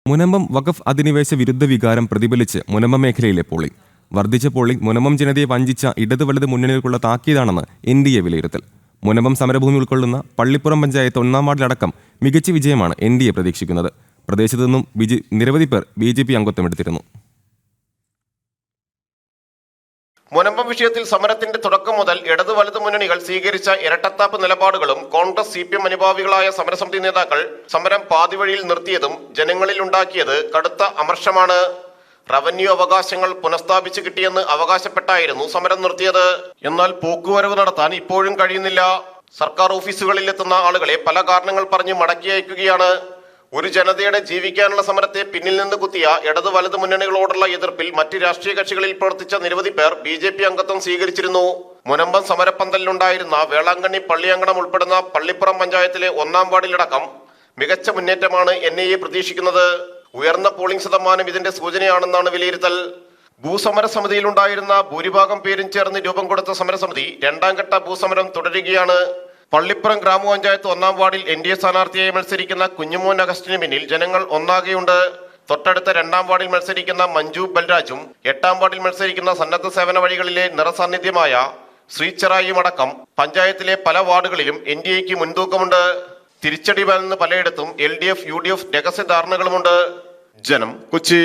മുനമ്പം വഖഫ് അധിനിവേശ വിരുദ്ധ വികാരം പ്രതിഫലിച്ച് മുനമ്പം മേഖലയിലെ പോളിംഗ്. വർദ്ധിച്ച പോളിംഗ് മുനമ്പം ജനതയെ വഞ്ചിച്ച ഇടത് വലത് മുന്നണികൾക്കുള്ള താക്കീതാണെന്ന് NDA വിലയിരുത്തൽ. മുനമ്പം സമരഭൂമി ഉൾക്കൊള്ളുന്ന പള്ളിപ്പുറം പഞ്ചായത്ത് 1-ാം വാർഡിലടക്കം മികച്ച വിജയമാണ് NDA പ്രതീക്ഷിക്കുന്നത്. പ്രദേശത്തു നിന്നും നിരവധി പേർ BJP അംഗത്വമെടുത്തിരുന്നു. മുനമ്പം വിഷയത്തിൽ സമരത്തിന്റെ തുടക്കം മുതൽ ഇടതു വലതു മുന്നണികൾ സ്വീകരിച്ച ഇരട്ടത്താപ്പ് നിലപാടുകളും കോൺഗ്രസ് CPM അനുഭാവികളായ സമരസമിതി നേതാക്കൾ സമരം പാതിവഴിയിൽ നിർത്തിയതും ജനങ്ങളിൽ ഉണ്ടാക്കിയത് കടുത്ത അമർഷമാണ്. റവന്യൂ അവകാശങ്ങൾ പുനഃസ്ഥാപിച്ചു കിട്ടിയെന്ന് അവകാശപ്പെട്ടായിരുന്നു സമരം നിർത്തിയത്. എന്നാൽ പോക്കുവരവ് നടത്താൻ ഇപ്പോഴും കഴിയുന്നില്ല. സർക്കാർ ഓഫീസുകളിൽ എത്തുന്ന ആളുകളെ പല കാരണങ്ങൾ പറഞ്ഞ് മടക്കി അയക്കുകയാണ്. ഒരു ജനതയുടെ ജീവിക്കാനുള്ള സമരത്തെ പിന്നിൽ നിന്ന് കുത്തിയ ഇടതു വലതു മുന്നണികളോടുള്ള എതിർപ്പിൽ മറ്റ് രാഷ്ട്രീയ കക്ഷികളിൽ പ്രവർത്തിച്ച നിരവധി പേർ BJP അംഗത്വം സ്വീകരിച്ചിരുന്നു. മുനമ്പം സമരപ്പന്തലിലുണ്ടായിരുന്ന വേളാങ്കണ്ണി പള്ളിയങ്കണം ഉൾപ്പെടുന്ന പള്ളിപ്പുറം പഞ്ചായത്തിലെ 1-ാം വാർഡിലടക്കം മികച്ച മുന്നേറ്റമാണ് NIA പ്രതീക്ഷിക്കുന്നത്. ഉയർന്ന പോളിംഗ് ശതമാനം ഇതിന്റെ സൂചനയാണെന്നാണ് വിലയിരുത്തൽ. ഭൂസമര സമിതിയിലുണ്ടായിരുന്ന ഭൂരിഭാഗം പേരും ചേർന്ന് രൂപം കൊടുത്ത സമരസമിതി 2-ാം ഘട്ട ഭൂസമരം തുടരുകയാണ്. പള്ളിപ്പുറം ഗ്രാമപഞ്ചായത്ത് 1-ാം വാർഡിൽ NDA സ്ഥാനാർത്ഥിയായി മത്സരിക്കുന്ന കുഞ്ഞുമോൻ അഗസ്റ്റിന് പിന്നിൽ ജനങ്ങൾ ഒന്നാകെയുണ്ട്. തൊട്ടടുത്ത 2-ാം വാർഡിൽ മത്സരിക്കുന്ന മഞ്ജു ബൽരാജും 8-ാം വാർഡിൽ മത്സരിക്കുന്ന സന്നദ്ധ സേവന വഴികളിലെ നിറസാന്നിധ്യമായ ശ്രീചെറായിയും അടക്കം പഞ്ചായത്തിലെ പല വാർഡുകളിലും NDAക്ക് മുൻതൂക്കമുണ്ട്. തിരിച്ചടി വരുന്ന പലയിടത്തും LDF UDF രഹസ്യ ധാരണകളുമുണ്ട്. ജനം, കൊച്ചി.